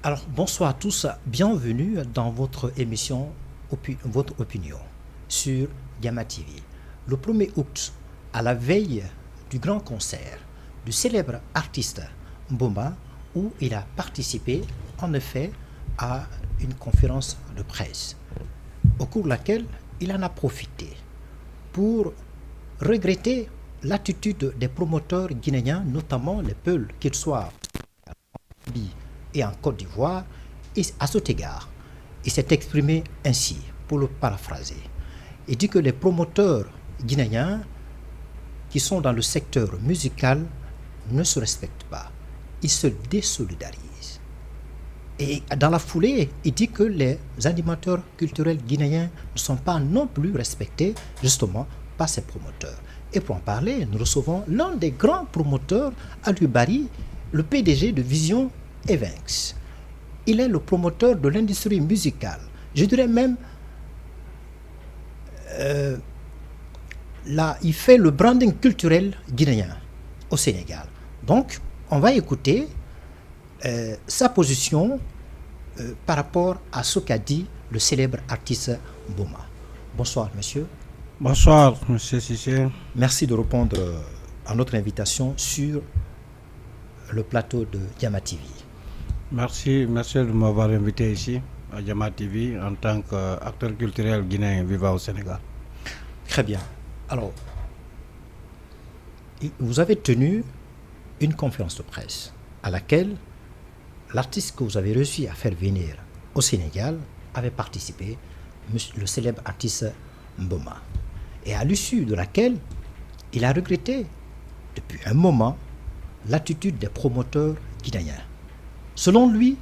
Alors, bonsoir à tous, bienvenue dans votre émission Votre opinion sur Gamma TV. Le 1er août, à la veille du grand concert du célèbre artiste Mboma, où il a participé en effet à une conférence de presse, au cours de laquelle il en a profité pour regretter l'attitude des promoteurs guinéens, notamment les Peuls, qu'ils soient en Gambie et en Côte d'Ivoire, et à cet égard, il s'est exprimé ainsi, pour le paraphraser. Il dit que les promoteurs guinéens qui sont dans le secteur musical ne se respectent pas, ils se désolidarisent. Et dans la foulée, il dit que les animateurs culturels guinéens ne sont pas non plus respectés, justement, par ces promoteurs. Et pour en parler, nous recevons l'un des grands promoteurs, Aliou Bari, le PDG de Vision Events. Il est le promoteur de l'industrie musicale. Je dirais même, là, il fait le branding culturel guinéen au Sénégal. Donc, on va écouter sa position par rapport à ce qu'a dit le célèbre artiste Mboma. Bonsoir, monsieur. Bonsoir, monsieur Cissé. Merci de répondre à notre invitation sur le plateau de Gamma TV. Merci de m'avoir invité ici à Gamma TV en tant qu'acteur culturel guinéen vivant au Sénégal. Très bien. Alors, vous avez tenu une conférence de presse à laquelle l'artiste que vous avez réussi à faire venir au Sénégal avait participé, le célèbre artiste Mboma. Et à l'issue de laquelle il a regretté depuis un moment l'attitude des promoteurs guinéens. Selon lui,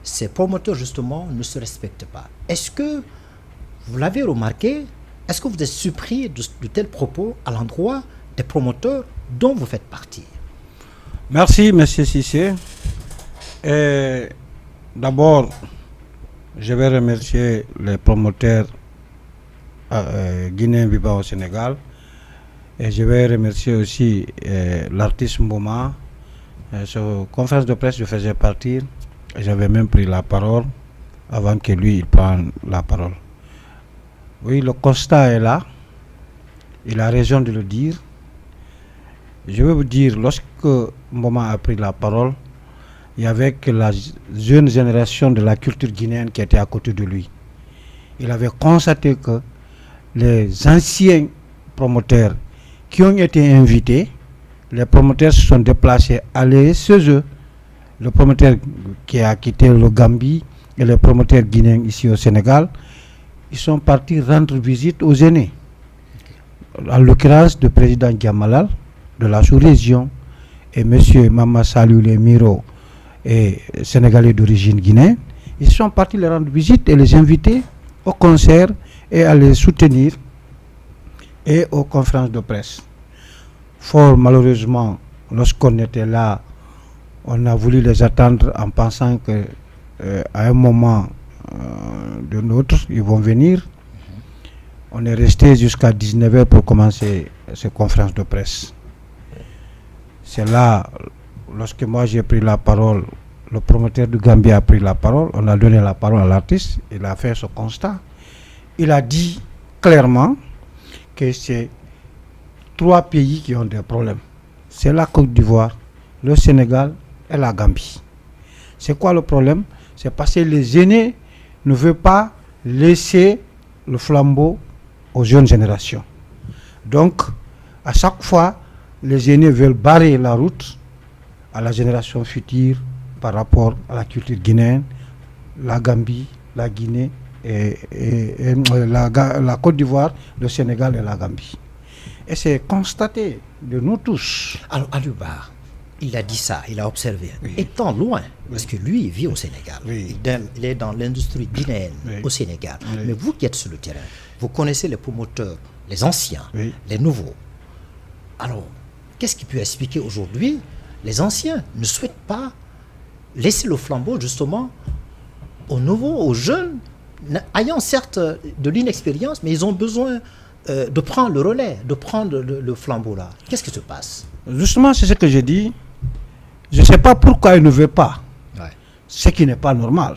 ces promoteurs justement ne se respectent pas. Est-ce que vous l'avez remarqué? Est-ce que vous êtes surpris de tels propos à l'endroit des promoteurs dont vous faites partie? Merci, monsieur Cissé. D'abord, je vais remercier les promoteurs guinéens vivant au Sénégal. Et je vais remercier aussi l'artiste Mboma. Sur conférence de presse, je faisais partir. J'avais même pris la parole avant que lui il prenne la parole. Oui, le constat est là. Il a raison de le dire. Je vais vous dire, lorsque Mboma a pris la parole, il y avait que la jeune génération de la culture guinéenne qui était à côté de lui. Il avait constaté que les anciens promoteurs qui ont été invités, les promoteurs se sont déplacés, allés chez eux. Le promoteur qui a quitté le Gambie et les promoteurs guinéens ici au Sénégal, ils sont partis rendre visite aux aînés. En l'occurrence, le président Diamalal de la sous-région et M. Mama Salou Miro, et Sénégalais d'origine guinéenne, ils sont partis les rendre visite et les inviter au concert et à les soutenir et aux conférences de presse. Fort malheureusement, lorsqu'on était là, on a voulu les attendre en pensant que à un moment de l'autre, ils vont venir. On est resté jusqu'à 19h pour commencer ces conférences de presse. C'est là, lorsque moi j'ai pris la parole, le promoteur du Gambie a pris la parole, on a donné la parole à l'artiste, il a fait ce constat. Il a dit clairement que c'est 3 pays qui ont des problèmes. C'est la Côte d'Ivoire, le Sénégal et la Gambie. C'est quoi le problème? C'est parce que les aînés ne veulent pas laisser le flambeau aux jeunes générations. Donc, à chaque fois, les aînés veulent barrer la route à la génération future par rapport à la culture guinéenne, la Gambie, la Guinée, la Côte d'Ivoire, le Sénégal et la Gambie. Et c'est constaté de nous tous. Alors, Aliou Bari, il a dit ça, il a observé. Oui. Étant loin, parce que lui, il vit au Sénégal. Oui. Il est dans l'industrie guinéenne au Sénégal. Oui. Mais vous qui êtes sur le terrain, vous connaissez les promoteurs, les anciens, Oui. les nouveaux. Alors, qu'est-ce qui peut expliquer aujourd'hui les anciens ne souhaitent pas laisser le flambeau justement aux nouveaux, aux jeunes, ayant certes de l'inexpérience, mais ils ont besoin de prendre le relais, de prendre le flambeau là. Qu'est-ce qui se passe? Justement, c'est ce que j'ai dit. Je ne sais pas pourquoi ils ne veulent pas. Ouais. ce qui n'est pas normal.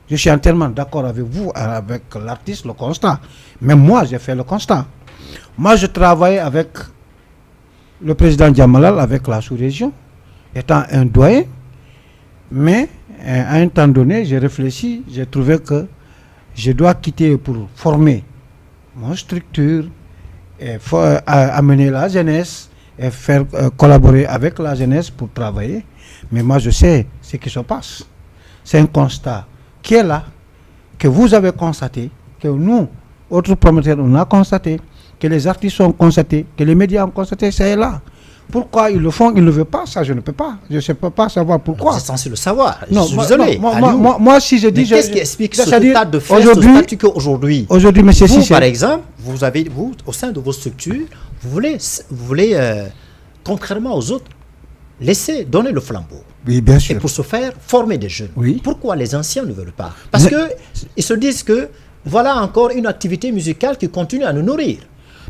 Je suis entièrement d'accord avec vous, avec l'artiste, le constat. Mais moi, j'ai fait le constat. Moi, je travaillais avec le président Djamalal, avec la sous-région, étant un doyen. Mais à un temps donné, j'ai réfléchi, j'ai trouvé que je dois quitter pour former mon structure, et amener la jeunesse et faire collaborer avec la jeunesse pour travailler. Mais moi, je sais ce qui se passe. C'est un constat qui est là, que vous avez constaté, que nous, autres promoteurs, on a constaté, que les artistes ont constaté, que les médias ont constaté, c'est là. Pourquoi ils le font, ils ne le veulent pas, ça je ne peux pas. Je ne peux pas savoir pourquoi. Vous êtes censé le savoir. Non, je suis désolé. Moi, si je dis... Qu'est-ce qui explique ce état de fait, ce statut qu'aujourd'hui, M. Cissé, par exemple, vous, au sein de vos structures, vous voulez contrairement aux autres, donner le flambeau. Oui, bien sûr. Et pour ce faire, former des jeunes. Oui. Pourquoi les anciens ne veulent pas? Parce qu'ils se disent que voilà encore une activité musicale qui continue à nous nourrir.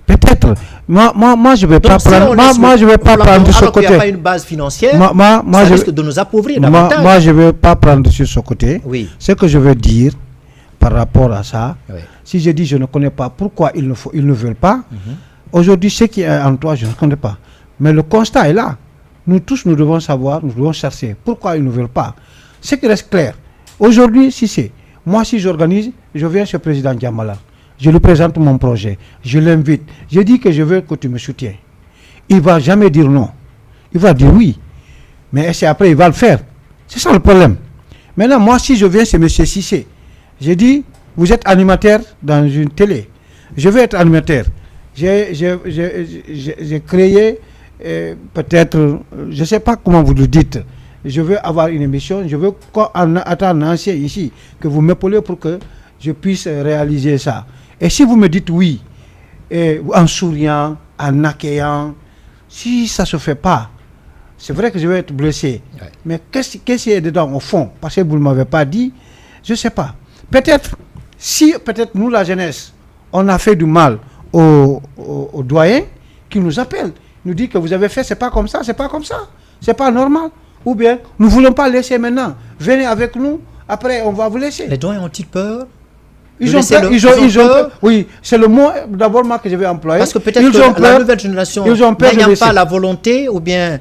Peut-être. Moi, je ne vais pas prendre. Moi, je vais pas prendre ce côté. Il n'y a pas une base financière. Ça risque de nous appauvrir davantage. Moi, je ne vais pas prendre sur ce côté. Oui. Ce que je veux dire par rapport à ça, oui. Si je dis je ne connais pas pourquoi ils ne veulent pas, aujourd'hui, ce qui est en toi, je ne connais pas. Mais le constat est là. Nous tous, nous devons savoir, nous devons chercher pourquoi ils ne veulent pas. Ce qui reste clair, aujourd'hui, moi, si j'organise, je viens chez le président Djamala. Je lui présente mon projet, je l'invite, je dis que je veux que tu me soutiens. Il ne va jamais dire non. Il va dire oui. Mais c'est après, il va le faire. C'est ça le problème. Maintenant, moi, si je viens chez M. Cissé, je dis, vous êtes animateur dans une télé. Je veux être animateur. J'ai créé, peut-être, je ne sais pas comment vous le dites, je veux avoir une émission, je veux attendre un ancien ici, que vous m'épaulez pour que je puisse réaliser ça. Et si vous me dites oui, en souriant, en accueillant, si ça ne se fait pas, c'est vrai que je vais être blessé. Ouais. Mais qu'est-ce qu'il y a dedans au fond? Parce que vous ne m'avez pas dit, je ne sais pas. Peut-être nous, la jeunesse, on a fait du mal aux doyens qui nous appellent, nous disent que vous avez fait, c'est pas comme ça, c'est pas normal. Ou bien, nous ne voulons pas laisser maintenant. Venez avec nous, après on va vous laisser. Les doyens ont-ils peur? Ils ont peur. Oui, c'est le mot d'abord moi que je vais employer. Parce que peut-être que la nouvelle génération n'ayant pas la volonté, ou bien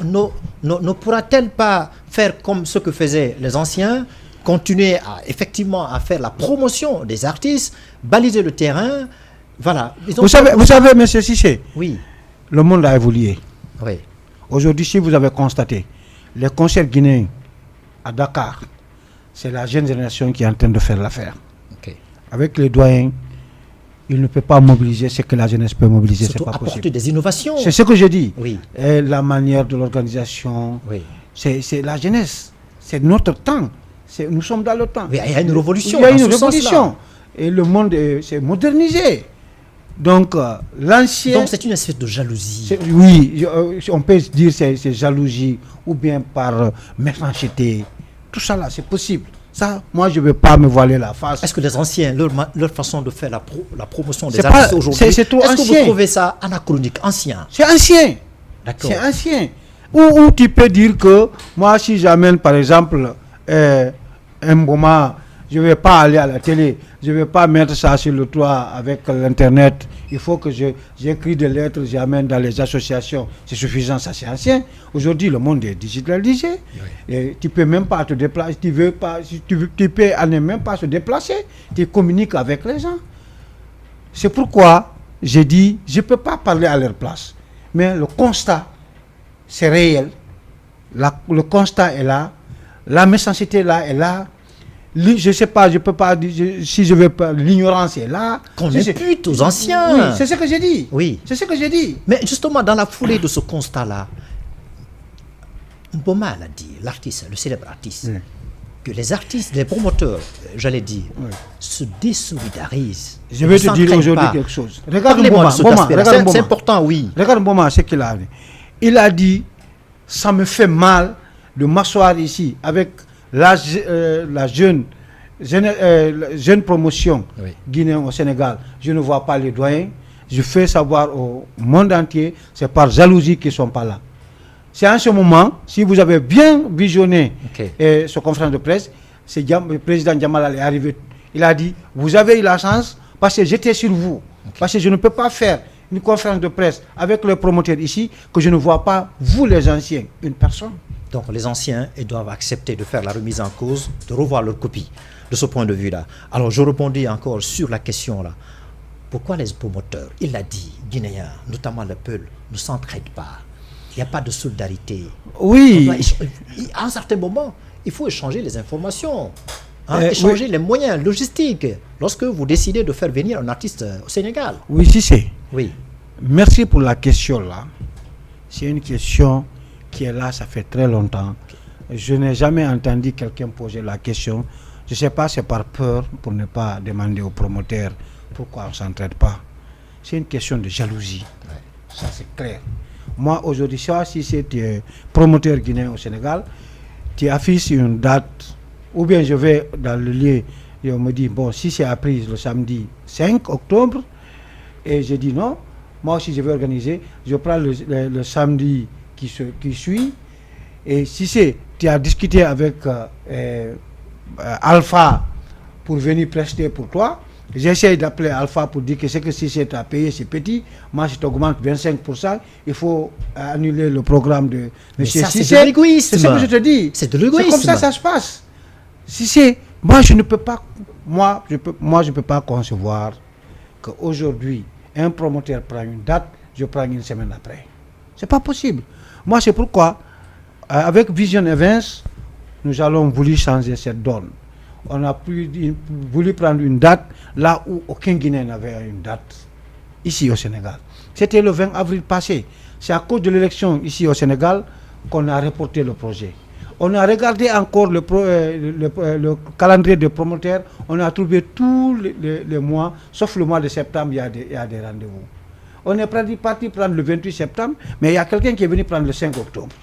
ne pourra-t-elle pas faire comme ce que faisaient les anciens, continuer effectivement à faire la promotion des artistes, baliser le terrain, voilà. Vous savez, M. Cissé, oui. Le monde a évolué. Oui. Aujourd'hui, si vous avez constaté, les concerts guinéens à Dakar, c'est la jeune génération qui est en train de faire l'affaire. Okay. Avec les doyens, ils ne peuvent pas mobiliser ce que la jeunesse peut mobiliser. Surtout c'est pas apporter possible. Des innovations. C'est ce que je dis. Oui. Et la manière de l'organisation, oui. C'est la jeunesse. C'est notre temps. Nous sommes dans le temps. Il y a une révolution. Il y a une révolution. Et le monde s'est modernisé. Donc, l'ancien... Donc, c'est une espèce de jalousie. Oui, on peut dire que c'est jalousie ou bien par méchanceté. Tout ça là, c'est possible. Ça, moi, je ne vais pas me voiler la face. Est-ce que les anciens, leur façon de faire la promotion des artistes aujourd'hui, est-ce que vous trouvez ça anachronique, ancien? C'est ancien. D'accord. C'est ancien. Ou tu peux dire que moi, si j'amène, par exemple, un moment, je ne vais pas aller à la télé, je ne vais pas mettre ça sur le toit avec l'Internet. Il faut que j'écris des lettres, j'amène dans les associations. C'est suffisant, ça c'est ancien. Aujourd'hui, le monde est digitalisé. Oui. Et tu ne peux même pas te déplacer. Tu peux aller même pas se déplacer. Tu communiques avec les gens. C'est pourquoi j'ai dit, je ne peux pas parler à leur place. Mais le constat, c'est réel. Le constat est là. La méchanceté là est là. Je ne sais pas, je ne peux pas dire, si je veux pas, l'ignorance est là. Qu'on impute aux anciens. Oui, c'est ce que j'ai dit. Oui. C'est ce que j'ai dit. Mais justement, dans la foulée de ce constat-là, Mboma l'a dit, l'artiste, le célèbre artiste, oui. Que les artistes, les promoteurs, j'allais dire, oui. Se désolidarisent. Je vais te dire aujourd'hui quelque chose. Regarde Mboma, c'est important, oui. Regarde Mboma, ce qu'il a dit. Il a dit, ça me fait mal de m'asseoir ici avec la jeune promotion oui. Guinéenne au Sénégal. Je ne vois pas les doyens. Je fais savoir au monde entier, c'est par jalousie qu'ils ne sont pas là. C'est en ce moment, si vous avez bien visionné ce conférence de presse, le président Djamal est arrivé. Il a dit, vous avez eu la chance parce que j'étais sur vous. Parce que je ne peux pas faire une conférence de presse avec le promoteur ici que je ne vois pas, vous les anciens, une personne. Donc les anciens, ils doivent accepter de faire la remise en cause, de revoir leur copie de ce point de vue-là. Alors je répondis encore sur la question-là. Pourquoi les promoteurs, il l'a dit, guinéens, notamment le Peul, ne s'entraident pas? Il n'y a pas de solidarité. Oui. À un certain moment, il faut échanger les informations, échanger les moyens logistiques lorsque vous décidez de faire venir un artiste au Sénégal. Oui, si c'est. Oui. Merci pour la question là. C'est une question qui est là, ça fait très longtemps. Je n'ai jamais entendu quelqu'un poser la question. Je ne sais pas, c'est par peur pour ne pas demander aux promoteurs pourquoi on ne s'entraide pas. C'est une question de jalousie. Ouais. Ça, c'est clair. Moi, aujourd'hui, si tu es promoteur guinéen au Sénégal, tu affiches une date, ou bien je vais dans le lieu et on me dit, bon, si c'est appris le samedi 5 octobre, et je dis non, moi aussi je vais organiser, je prends le samedi qui suit, et si tu as discuté avec Alpha pour venir prester pour toi, j'essaie d'appeler Alpha pour dire que c'est que si c'est à payer, c'est petit. Moi, si tu augmentes 25%, il faut annuler le programme de M. Cissé. C'est de l'égoïsme. C'est ce que je te dis. C'est de l'égoïsme. C'est comme ça se passe. Cissé, moi, je ne peux pas, je peux pas concevoir qu'aujourd'hui, un promoteur prend une date, je prends une semaine après. C'est pas possible. Moi, c'est pourquoi, avec Vision Events, nous allons vouloir changer cette donne. On a voulu prendre une date là où aucun Guinéen n'avait une date, ici au Sénégal. C'était le 20 avril passé. C'est à cause de l'élection ici au Sénégal qu'on a reporté le projet. On a regardé encore le calendrier des promoteurs. On a trouvé tous les mois, sauf le mois de septembre, il y a des rendez-vous. On est parti prendre le 28 septembre, mais il y a quelqu'un qui est venu prendre le 5 octobre.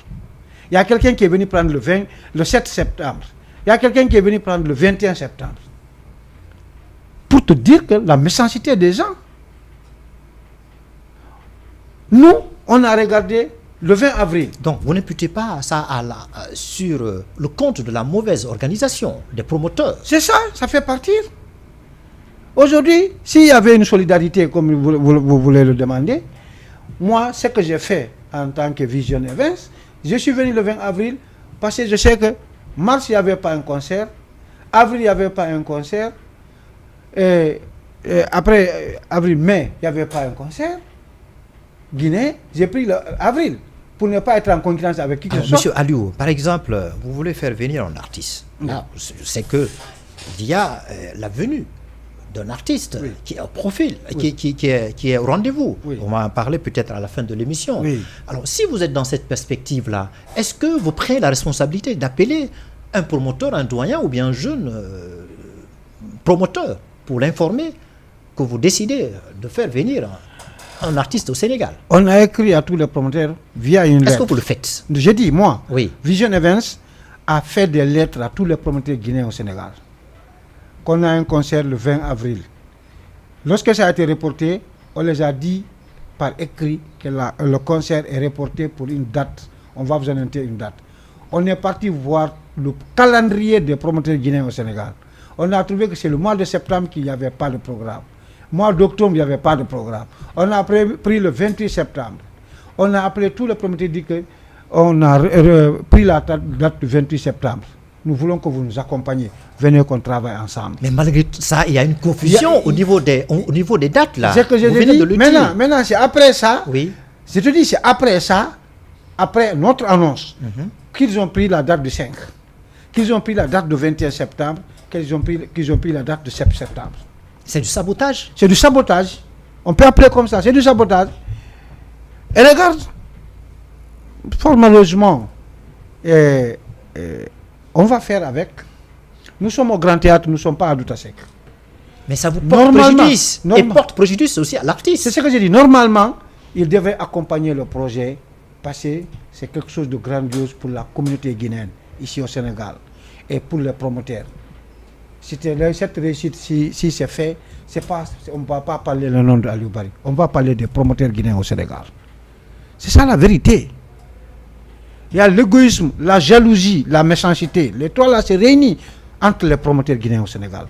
Il y a quelqu'un qui est venu prendre le 7 septembre. Il y a quelqu'un qui est venu prendre le 21 septembre. Pour te dire que la méchanceté des gens. Nous, on a regardé le 20 avril. Donc, vous n'imputez pas ça sur le compte de la mauvaise organisation des promoteurs. C'est ça, ça fait partir. Aujourd'hui, s'il y avait une solidarité, comme vous voulez le demander, moi, ce que j'ai fait en tant que Vision Events, je suis venu le 20 avril parce que je sais que mars, il n'y avait pas un concert. Avril, il n'y avait pas un concert. Et après, avril-mai, il n'y avait pas un concert. Guinée, j'ai pris avril pour ne pas être en concurrence avec qui que ce soit. Monsieur Aliou, par exemple, vous voulez faire venir un artiste. C'est que il y a la venue d'un artiste qui est au profil, qui est au rendez-vous. On va en parler peut-être à la fin de l'émission. Alors, si vous êtes dans cette perspective-là, est-ce que vous prenez la responsabilité d'appeler un promoteur, un doyen ou bien un jeune promoteur pour l'informer que vous décidez de faire venir un artiste au Sénégal? On a écrit à tous les promoteurs via une lettre. Est-ce que vous le faites? J'ai dit, moi, oui. Vision Events a fait des lettres à tous les promoteurs guinéens au Sénégal. Qu'on a un concert le 20 avril. Lorsque ça a été reporté, on les a dit par écrit que le concert est reporté pour une date. On va vous annoncer une date. On est parti voir le calendrier des promoteurs guinéens au Sénégal. On a trouvé que c'est le mois de septembre qu'il n'y avait pas de programme. Mois d'octobre, il n'y avait pas de programme. On a pris le 28 septembre. On a appelé tous les promoteurs dit que on a pris la date du 28 septembre. Nous voulons que vous nous accompagniez. Venez qu'on travaille ensemble. Mais malgré tout ça, il y a une confusion au niveau des dates là. C'est que je dis. Maintenant, c'est après ça. Oui. Je te dis, c'est après ça, après notre annonce, qu'ils ont pris la date du 5, qu'ils ont pris la date du 21 septembre, qu'ils ont pris la date du 7 septembre. C'est du sabotage. C'est du sabotage. On peut appeler comme ça. C'est du sabotage. Et regarde, fort malheureusement, on va faire avec. Nous sommes au Grand Théâtre, nous ne sommes pas à Doutasek. Mais ça vous porte préjudice. Et porte préjudice aussi à l'artiste. C'est ce que j'ai dit. Normalement, il devait accompagner le projet parce que c'est quelque chose de grandiose pour la communauté guinéenne, ici au Sénégal, et pour les promoteurs. Cette réussite, si c'est fait, on ne va pas parler le nom d'Aliou Barry. On va parler des promoteurs guinéens au Sénégal. C'est ça la vérité. il y a l'égoïsme, la jalousie, la méchanceté. Les trois là se réunissent entre les promoteurs guinéens au Sénégal.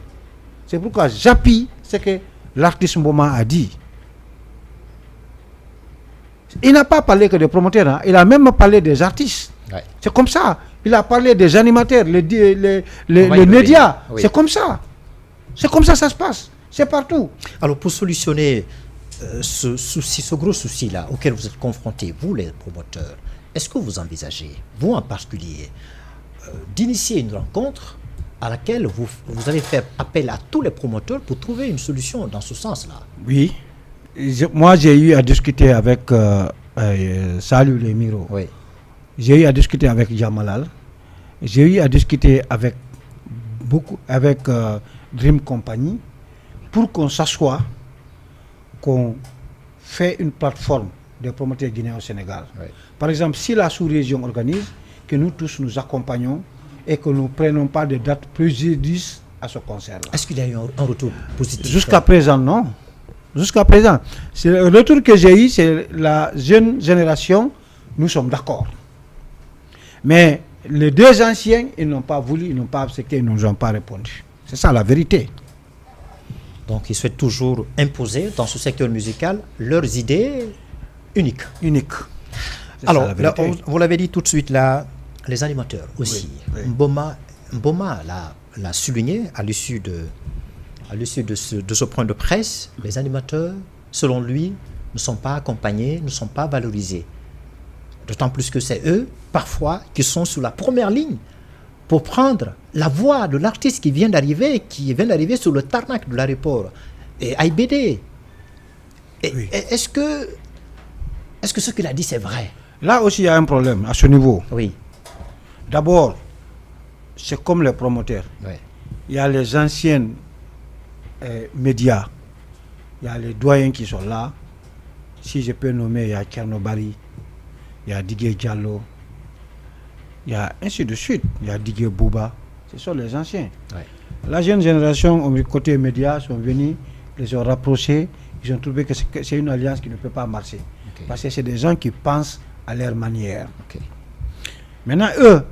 C'est pourquoi j'appuie ce que l'artiste Mboma a dit. Il n'a pas parlé que des promoteurs, hein. Il a même parlé des artistes. Ouais. C'est comme ça. Il a parlé des animateurs, les médias. Oui. C'est comme ça. C'est comme ça que ça se passe. C'est partout. Alors, pour solutionner ce gros souci-là auquel vous êtes confrontés, vous les promoteurs, est-ce que vous envisagez, vous en particulier, d'initier une rencontre à laquelle vous allez faire appel à tous les promoteurs pour trouver une solution dans ce sens-là? Oui. Moi, j'ai eu à discuter avec Salou Lemiro. Oui. J'ai eu à discuter avec Jamalal. J'ai eu à discuter avec Dream Company pour qu'on s'assoie, qu'on fait une plateforme des promoteurs guinéens au Sénégal. Oui. Par exemple, si la sous-région organise, que nous tous nous accompagnons et que nous ne prenons pas de date préjudice à ce concert-là. Est-ce qu'il y a eu un retour positif? Jusqu'à présent, non. Jusqu'à présent. Le retour que j'ai eu, c'est la jeune génération, nous sommes d'accord. Mais les deux anciens, ils n'ont pas voulu, ils n'ont pas accepté, ils ne nous ont pas répondu. C'est ça la vérité. Donc, ils souhaitent toujours imposer dans ce secteur musical leurs idées uniques. Unique. Alors, là, vous l'avez dit tout de suite, là, les animateurs aussi. Oui, oui. Mboma l'a souligné à l'issue de ce point de presse. Les animateurs, selon lui, ne sont pas accompagnés, ne sont pas valorisés. D'autant plus que c'est eux, parfois, qui sont sur la première ligne pour prendre la voix de l'artiste qui vient d'arriver sur le tarmac de l'aéroport. Et AIBD. Oui. Est-ce que ce qu'il a dit, c'est vrai? Là aussi, il y a un problème à ce niveau. Oui. D'abord, c'est comme les promoteurs. Oui. Il y a les anciens médias. Il y a les doyens qui sont là. Si je peux nommer, il y a Tchernobari, il y a Didier Diallo, il y a ainsi de suite. Il y a Didier Bouba. Ce sont les anciens. Ouais. La jeune génération, au côté médias, sont venus, les ont rapprochés. Ils ont trouvé que c'est une alliance qui ne peut pas marcher. Okay. Parce que c'est des gens qui pensent à leur manière. Okay. Maintenant, eux,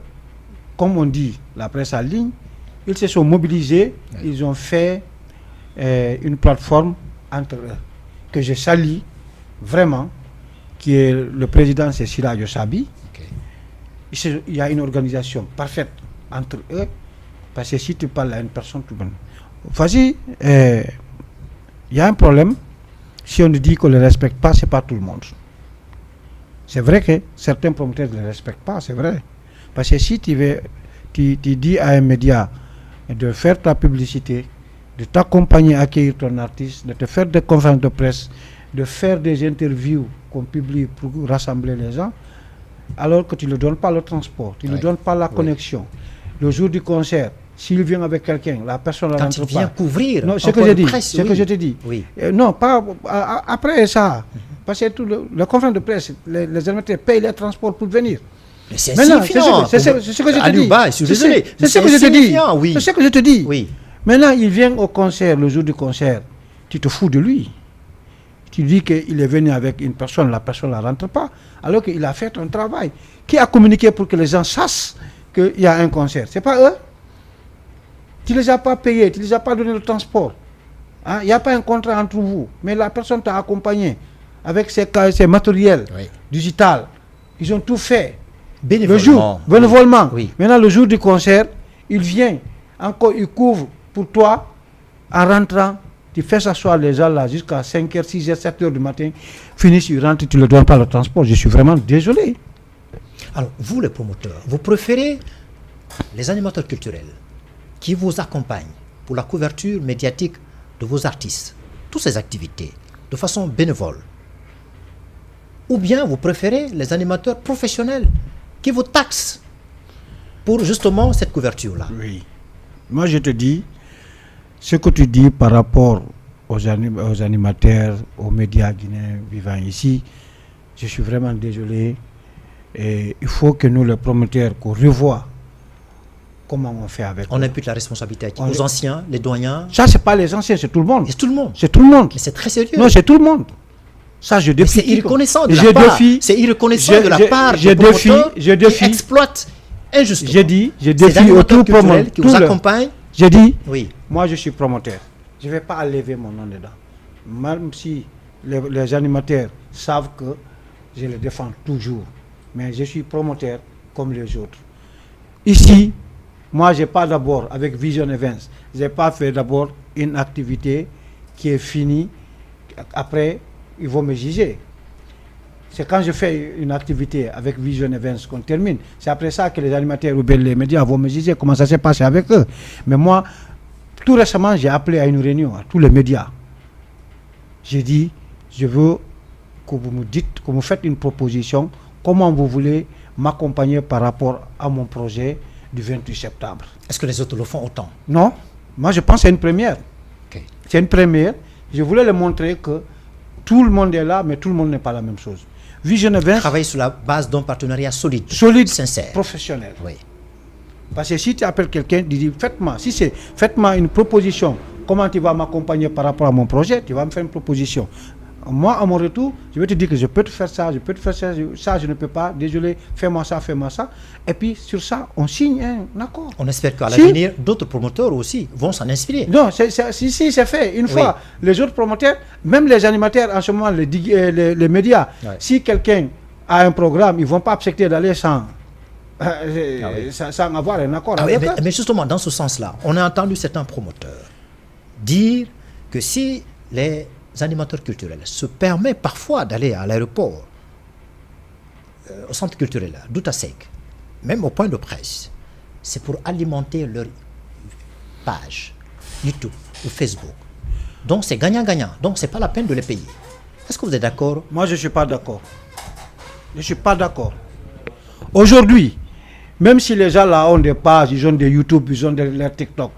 comme on dit, la presse en ligne, ils se sont mobilisés. Ouais. Ils ont fait une plateforme entre eux, que je salue vraiment, qui est le président, c'est Sira Yosabi. Okay. Il y a une organisation parfaite entre eux, parce que si tu parles à une personne, tout bon. Vas-y, il y a un problème. Si on nous dit qu'on ne le respecte pas, ce n'est pas tout le monde. C'est vrai que certains promoteurs ne le respectent pas, c'est vrai. Parce que si tu dis à un média de faire ta publicité, de t'accompagner à accueillir ton artiste, de te faire des conférences de presse, de faire des interviews qu'on publie pour rassembler les gens, alors que tu ne donnes pas le transport, tu ne donnes pas la connexion. Le jour du concert, s'il vient avec quelqu'un, la personne ne rentre pas. Quand il vient couvrir, non, ce que je dis, ce que je te dis. Oui. Non, pas après ça. Parce que tout le conférence de presse, les animateurs payent les transports pour venir. Mais c'est insignifiant. C'est ce que je te dis. Je suis désolé. C'est ce que je te dis. Oui. C'est ce que je te dis. Oui. Maintenant, il vient au concert, le jour du concert, tu te fous de lui. Tu dis qu'il est venu avec une personne, la personne ne rentre pas, alors qu'il a fait un travail. Qui a communiqué pour que les gens sachent qu'il y a un concert? C'est pas eux. Tu ne les as pas payés, tu ne les as pas donné le transport. Il n'y a pas un contrat entre vous, mais la personne t'a accompagné avec ses matériels digital. Ils ont tout fait. Bénévolement. Bénévolement. Oui. Maintenant, le jour du concert, il vient, encore il couvre pour toi, en rentrant, tu fais s'asseoir les gens là jusqu'à 5h, 6h, 7h du matin, finissent, ils rentrent, tu ne leur donnes pas le transport. Je suis vraiment désolé. Alors, vous les promoteurs, vous préférez les animateurs culturels qui vous accompagnent pour la couverture médiatique de vos artistes, toutes ces activités, de façon bénévole, ou bien vous préférez les animateurs professionnels qui vous taxent pour justement cette couverture-là? Oui. Moi, je te dis, ce que tu dis par rapport aux animateurs, aux médias guinéens vivant ici, je suis vraiment désolé. Et il faut que nous, les promoteurs, qu'on revoie comment on fait avec eux. On impute la responsabilité aux anciens, les doyens. Ça, c'est pas les anciens, c'est tout le monde. C'est tout le monde. C'est tout le monde. Mais c'est très sérieux. Non, c'est tout le monde. Ça, je défie. C'est irreconnaissant de je la part. défie. C'est irreconnaissant de la part je des défie. promoteurs Je défie. qui exploitent injustement. Je défie au tout promoteur qui vous accompagnent. Je dis, Oui. moi je suis promoteur. Je ne vais pas enlever mon nom dedans. Même si les animateurs savent que je les défends toujours. Mais je suis promoteur comme les autres. Ici, moi je n'ai pas d'abord, avec Vision Events, je n'ai pas fait d'abord une activité qui est finie. Après, ils vont me juger. C'est quand je fais une activité avec Vision Events qu'on termine. C'est après ça que les animateurs ou bien les médias vont me juger comment ça s'est passé avec eux. Mais moi, tout récemment, j'ai appelé à une réunion à tous les médias. J'ai dit, je veux que vous me dites, que vous faites une proposition, comment vous voulez m'accompagner par rapport à mon projet du 28 septembre. Est-ce que les autres le font autant? Non, moi je pense que c'est une première. Okay. C'est une première. Je voulais leur montrer que tout le monde est là, mais tout le monde n'est pas la même chose. Vision Events travaille sur la base d'un partenariat solide, sincère, professionnel. Oui. Parce que si tu appelles quelqu'un, tu dis faites-moi une proposition. Comment tu vas m'accompagner par rapport à mon projet? Tu vas me faire une proposition. Moi, à mon retour, je vais te dire que je peux te faire ça, je peux te faire ça, ça je ne peux pas, désolé, fais-moi ça, fais-moi ça. Et puis sur ça, on signe un accord. On espère qu'à l'avenir, d'autres promoteurs aussi vont s'en inspirer. Non, c'est fait. Une fois, les autres promoteurs, même les animateurs en ce moment, les médias, si quelqu'un a un programme, ils ne vont pas accepter d'aller sans avoir un accord avec eux. Mais justement, dans ce sens-là, on a entendu certains promoteurs dire que si les animateurs culturels se permettent parfois d'aller à l'aéroport, au centre culturel, d'Outa Sec, même au point de presse, c'est pour alimenter leur page YouTube ou Facebook. Donc c'est gagnant-gagnant. Donc c'est pas la peine de les payer. Est-ce que vous êtes d'accord? Moi je ne suis pas d'accord. Je ne suis pas d'accord. Aujourd'hui, même si les gens là ont des pages, ils ont des YouTube, ils ont leur TikTok,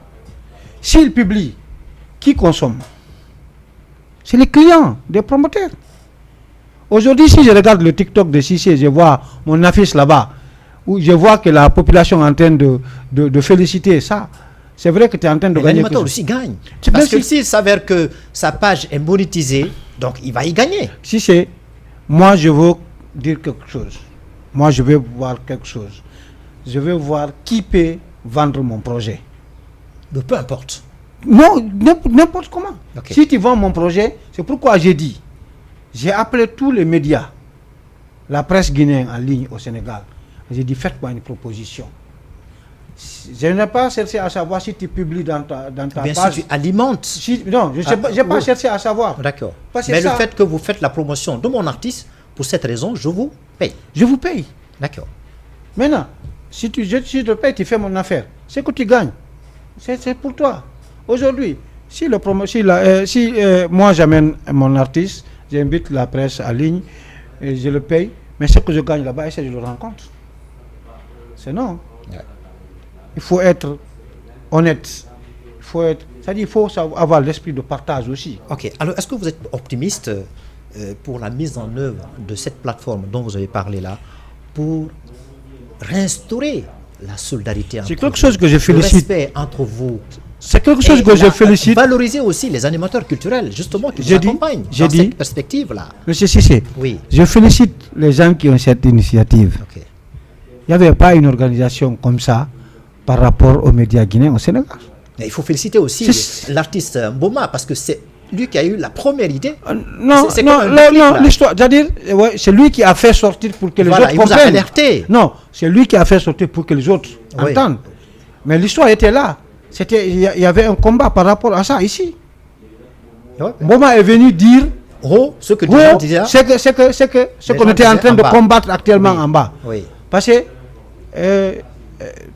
s'ils publient, qui consomme? C'est les clients des promoteurs. Aujourd'hui, si je regarde le TikTok de Cissé, je vois mon affiche là-bas, où je vois que la population est en train de féliciter ça. C'est vrai que tu es en train de gagner. L'animateur aussi gagne. Parce que s'il s'avère que sa page est monétisée, donc il va y gagner. Cissé, moi je veux dire quelque chose. Moi je veux voir quelque chose. Je veux voir qui peut vendre mon projet. Mais peu importe. Non, n'importe comment. Okay. Si tu vends mon projet, c'est pourquoi j'ai appelé tous les médias, la presse guinéenne en ligne au Sénégal. J'ai dit, faites-moi une proposition. Je n'ai pas cherché à savoir si tu publies dans ta bien page. Si tu alimentes. Non, je n'ai pas cherché à savoir. D'accord. Mais le fait que vous faites la promotion de mon artiste, pour cette raison, je vous paye. Je vous paye. D'accord. Maintenant, si je te paye, tu fais mon affaire. C'est que tu gagnes. C'est pour toi. Aujourd'hui, si moi j'amène mon artiste, j'invite la presse en ligne, et je le paye, mais ce que je gagne là-bas, je le rencontre. C'est non. Yeah. Il faut être honnête. Il faut avoir l'esprit de partage aussi. Ok. Alors, est-ce que vous êtes optimiste pour la mise en œuvre de cette plateforme dont vous avez parlé là, pour réinstaurer la solidarité entre vous? C'est quelque chose que je félicite. Le respect entre vous. C'est quelque chose que je félicite. Valoriser aussi les animateurs culturels, justement, qui vous accompagnent dans cette perspective-là. Monsieur Cissé, oui. Je félicite les gens qui ont cette initiative. Okay. Il n'y avait pas une organisation comme ça par rapport aux médias guinéens au Sénégal. Mais il faut féliciter aussi l'artiste Mboma, parce que c'est lui qui a eu la première idée. Non, l'histoire, c'est-à-dire, c'est lui qui a fait sortir pour que les autres comprennent. Il vous a alerté. Non, c'est lui qui a fait sortir pour que les autres entendent. Mais l'histoire était là. Il y avait un combat par rapport à ça ici. Mboma est venu dire ce que les gens disaient. Ce qu'on était en train de combattre actuellement en bas. Oui. Parce que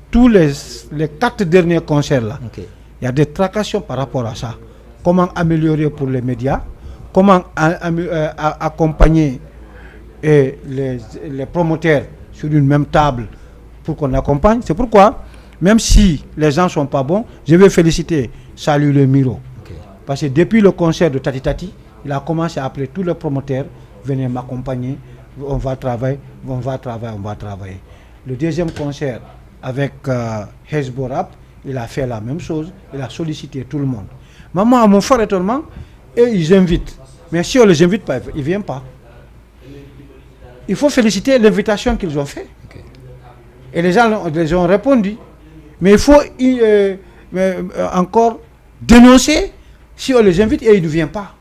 tous les 4 derniers concerts là, il y a des tracassions par rapport à ça. Comment améliorer pour les médias, comment accompagner les promoteurs sur une même table pour qu'on accompagne. C'est pourquoi, même si les gens ne sont pas bons, je vais féliciter Salut le Miro. Parce que depuis le concert de Tati Tati, il a commencé à appeler tous les promoteurs, venez m'accompagner, on va travailler. Le deuxième concert avec Hezbollah, il a fait la même chose, il a sollicité tout le monde. Maman, à mon fort étonnement, et ils invitent Mais si on ne les invite pas, ils ne viennent pas. Il faut féliciter l'invitation qu'ils ont faite. Okay. Et les gens les ont répondu. Mais il faut encore dénoncer si on les invite et ils ne viennent pas.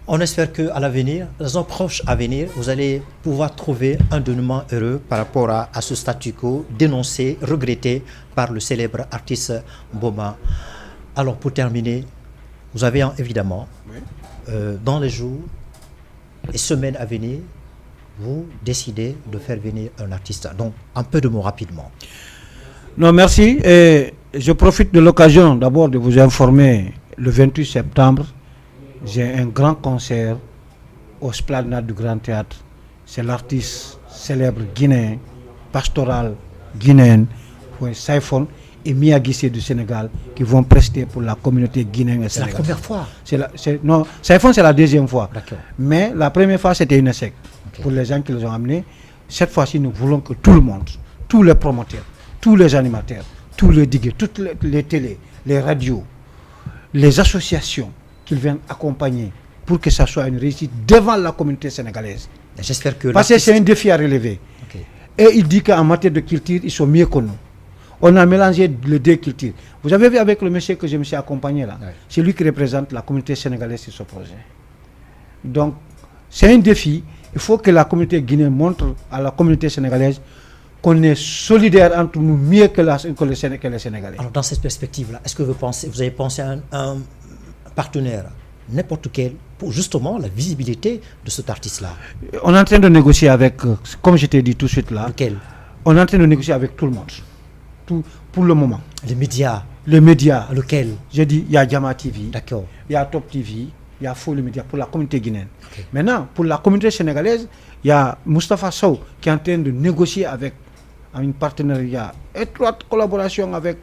On espère qu'à l'avenir, dans un proche avenir, vous allez pouvoir trouver un dénouement heureux par rapport à ce statu quo dénoncé, regretté par le célèbre artiste Mboma. Alors pour terminer, vous avez évidemment, dans les jours et semaines à venir, vous décidez de faire venir un artiste. Donc un peu de mots rapidement. Non, merci. Et je profite de l'occasion d'abord de vous informer, le 28 septembre, j'ai un grand concert au Esplanade du Grand Théâtre. C'est l'artiste célèbre guinéen, pastoral guinéen, Saifon et Mia Guissé du Sénégal qui vont prester pour la communauté guinéenne et sénégalaise. C'est la première fois? Non, Saifon c'est la deuxième fois. D'accord. Mais la première fois c'était une échec. Okay. Pour les gens qui les ont amenés. Cette fois-ci nous voulons que tout le monde, tous les promoteurs, tous les animateurs, tous les digues, toutes les télés, les radios, les associations, qu'ils viennent accompagner pour que ça soit une réussite devant la communauté sénégalaise. J'espère que parce que c'est un défi à relever. Okay. Et il dit qu'en matière de culture, ils sont mieux que nous. On a mélangé les deux cultures. Vous avez vu avec le monsieur que je me suis accompagné là, c'est lui qui représente la communauté sénégalaise sur ce projet. Donc, c'est un défi. Il faut que la communauté guinéenne montre à la communauté sénégalaise qu'on est solidaire entre nous mieux que les Sénégalais. Alors, dans cette perspective-là, est-ce que vous avez pensé à un partenaire, n'importe quel, pour justement la visibilité de cet artiste-là? On est en train de négocier avec, comme je t'ai dit tout de suite là, lequel? On est en train de négocier avec tout le monde, pour le moment. Les médias? Les médias. Lequel? J'ai dit, il y a Jama TV, d'accord. Il y a Top TV, il y a Folie Média pour la communauté guinéenne. Okay. Maintenant, pour la communauté sénégalaise, il y a Moustapha Sow qui est en train de négocier avec un partenariat, étroite collaboration avec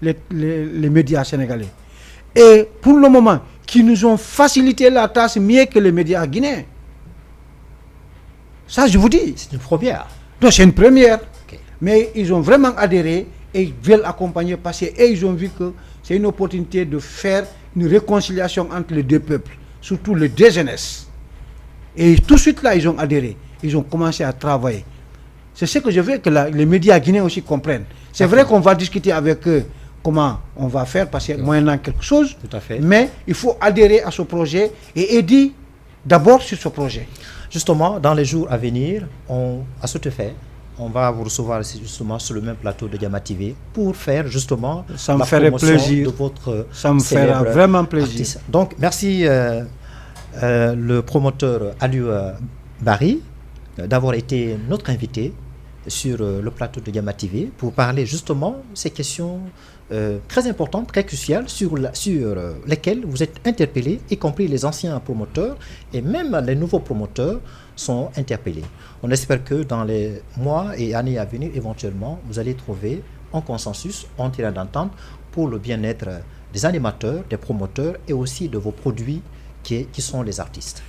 les médias sénégalais. Et pour le moment, qui nous ont facilité la tâche mieux que les médias guinéens. Ça, je vous dis. C'est une première. Non, c'est une première. Okay. Mais ils ont vraiment adhéré et ils veulent accompagner, passer. Et ils ont vu que c'est une opportunité de faire une réconciliation entre les deux peuples, surtout les deux jeunesses. Et tout de suite là, ils ont adhéré. Ils ont commencé à travailler. C'est ce que je veux que les médias guinéens aussi comprennent. C'est vrai qu'on va discuter avec eux comment on va faire, parce que moyennant quelque chose, tout à fait. Mais il faut adhérer à ce projet et aider d'abord sur ce projet. Justement, dans les jours à venir, à ce fait, on va vous recevoir justement sur le même plateau de Jama TV pour faire justement ça me ferait plaisir. De votre ça me fera vraiment plaisir. Artiste. Donc, merci le promoteur Aliou Barry d'avoir été notre invité sur le plateau de Jama TV pour parler justement de ces questions très importantes, très cruciales sur lesquelles vous êtes interpellés, y compris les anciens promoteurs et même les nouveaux promoteurs sont interpellés. On espère que dans les mois et années à venir, éventuellement, vous allez trouver un consensus, un terrain d'entente pour le bien-être des animateurs, des promoteurs et aussi de vos produits qui sont les artistes.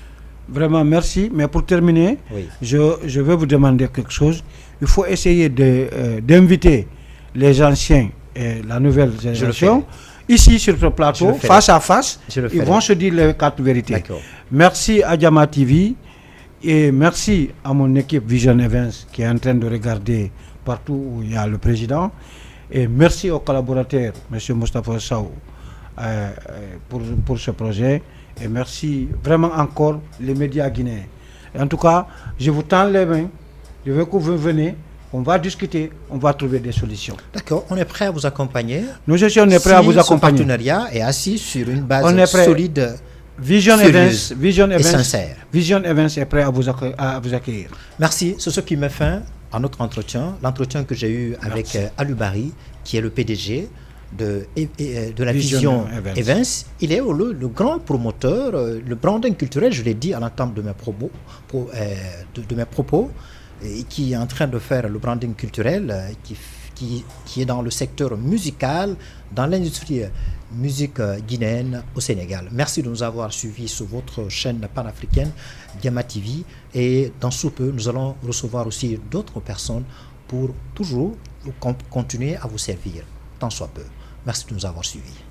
Vraiment, merci. Mais pour terminer, oui. je vais vous demander quelque chose. Il faut essayer d'inviter les anciens et la nouvelle génération ici sur ce plateau, face à face. Ils vont se dire les quatre vérités. Merci à Jama TV et merci à mon équipe Vision Events qui est en train de regarder partout où il y a le président. Et merci aux collaborateurs, M. Moustapha Sow, pour ce projet. Et merci vraiment encore les médias guinéens. Et en tout cas, je vous tends les mains. Je veux que vous venez. On va discuter, on va trouver des solutions. D'accord, on est prêt à vous accompagner. Nous aussi, on est prêt à vous accompagner. Ce partenariat est assis sur une base solide, Vision Events et sincère. Vision Events est prêt à vous accueillir. Merci, c'est ce qui met fin à notre entretien, l'entretien que j'ai eu avec Aliou Barry, qui est le PDG de la Vision Events. Il est le grand promoteur, le branding culturel, je l'ai dit à l'entame de mes propos, et qui est en train de faire le branding culturel, qui est dans le secteur musical, dans l'industrie musique guinéenne au Sénégal. Merci de nous avoir suivis sur votre chaîne panafricaine Jama TV, et dans sous peu, nous allons recevoir aussi d'autres personnes pour toujours continuer à vous servir, tant soit peu. Merci de nous avoir suivis.